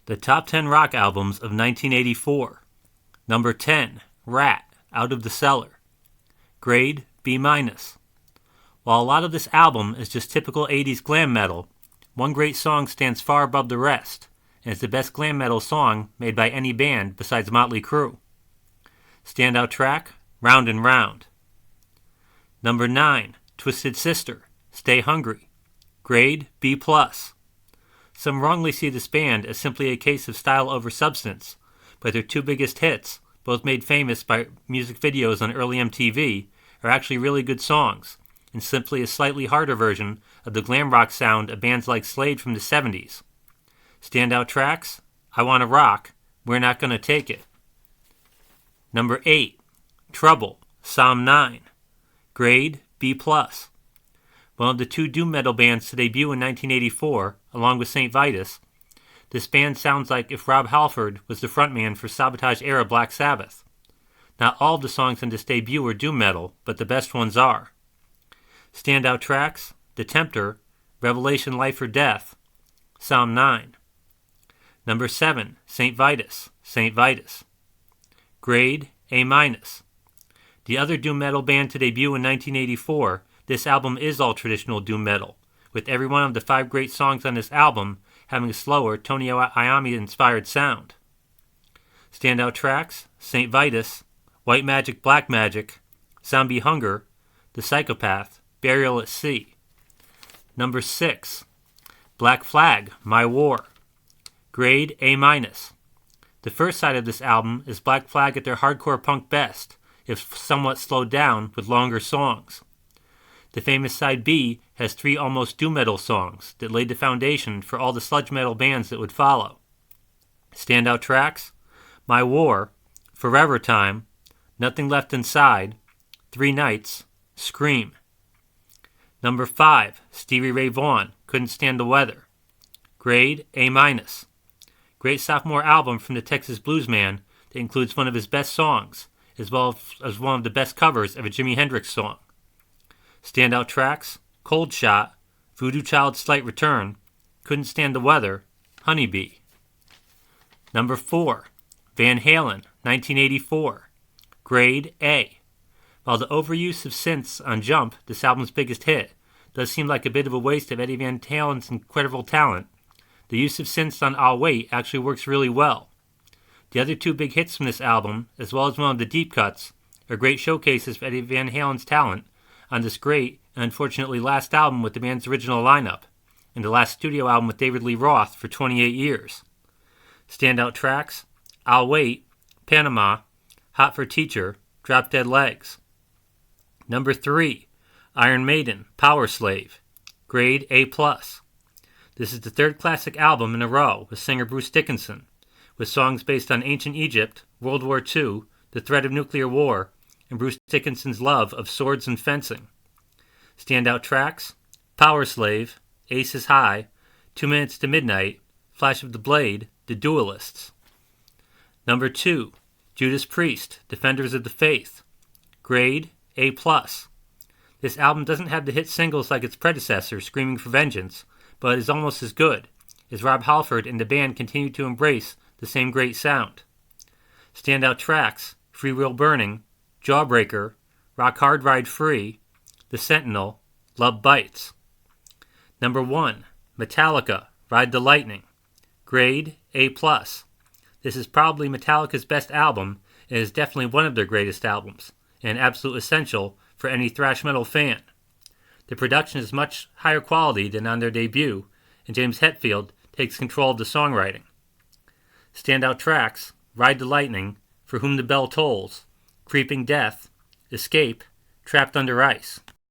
The top 10 rock albums of 1984. Number 10, Rat, Out of the Cellar. Grade, B-. While a lot of this album is just typical 80s glam metal, one great song stands far above the rest, and is the best glam metal song made by any band besides Motley Crue. Standout track, Round and Round. Number 9, Twisted Sister, Stay Hungry. Grade, B+. Some wrongly see this band as simply a case of style over substance, but their two biggest hits, both made famous by music videos on early MTV, are actually really good songs, and simply a slightly harder version of the glam rock sound of bands like Slade from the 70s. Standout tracks, I Wanna Rock, We're Not Gonna Take It. Number 8, Trouble, Psalm 9. Grade, B+. One of the two doom metal bands to debut in 1984, along with St. Vitus, this band sounds like if Rob Halford was the frontman for Sabotage-era Black Sabbath. Not all of the songs on this debut are doom metal, but the best ones are. Standout tracks, The Tempter, Revelation Life or Death, Psalm 9. Number 7, St. Vitus, St. Vitus. Grade, A-. The other doom metal band to debut in 1984, this album is all traditional doom metal, with every one of the 5 great songs on this album having a slower Tony Iommi-inspired sound. Standout tracks, St. Vitus, White Magic, Black Magic, Zombie Hunger, The Psychopath, Burial at Sea. Number 6, Black Flag, My War. Grade, A-. The first side of this album is Black Flag at their hardcore punk best, if somewhat slowed down with longer songs. The famous side B has 3 almost doom metal songs that laid the foundation for all the sludge metal bands that would follow. Standout tracks, My War, Forever Time, Nothing Left Inside, 3 Nights, Scream. Number 5, Stevie Ray Vaughan, Couldn't Stand the Weather. Grade, A-. Great sophomore album from the Texas blues man that includes one of his best songs, as well as one of the best covers of a Jimi Hendrix song. Standout tracks, Cold Shot, Voodoo Child's Slight Return, Couldn't Stand the Weather, Honeybee. Number 4, Van Halen, 1984. Grade, A. While the overuse of synths on Jump, this album's biggest hit, does seem like a bit of a waste of Eddie Van Halen's incredible talent, the use of synths on I'll Wait actually works really well. The other 2 big hits from this album, as well as one of the deep cuts, are great showcases for Eddie Van Halen's talent on this great and unfortunately last album with the band's original lineup, and the last studio album with David Lee Roth for 28 years. Standout tracks, I'll Wait, Panama, Hot for Teacher, Drop Dead Legs. Number 3, Iron Maiden, Power Slave. Grade, A+. This is the 3rd classic album in a row with singer Bruce Dickinson, with songs based on ancient Egypt, World War II, the threat of nuclear war, and Bruce Dickinson's love of swords and fencing. Standout tracks, Power Slave, Aces High, 2 Minutes to Midnight, Flash of the Blade, The Duelists. Number 2, Judas Priest, Defenders of the Faith. Grade, A+. This album doesn't have the hit singles like its predecessor, Screaming for Vengeance, but is almost as good, as Rob Halford and the band continue to embrace the same great sound. Standout tracks, Free Will Burning, Jawbreaker, Rock Hard Ride Free, The Sentinel, Love Bites. Number 1, Metallica, Ride the Lightning. Grade, A+. This is probably Metallica's best album, and is definitely one of their greatest albums, and an absolute essential for any thrash metal fan. The production is much higher quality than on their debut, and James Hetfield takes control of the songwriting. Standout tracks, Ride the Lightning, For Whom the Bell Tolls, Creeping Death, Escape, Trapped Under Ice.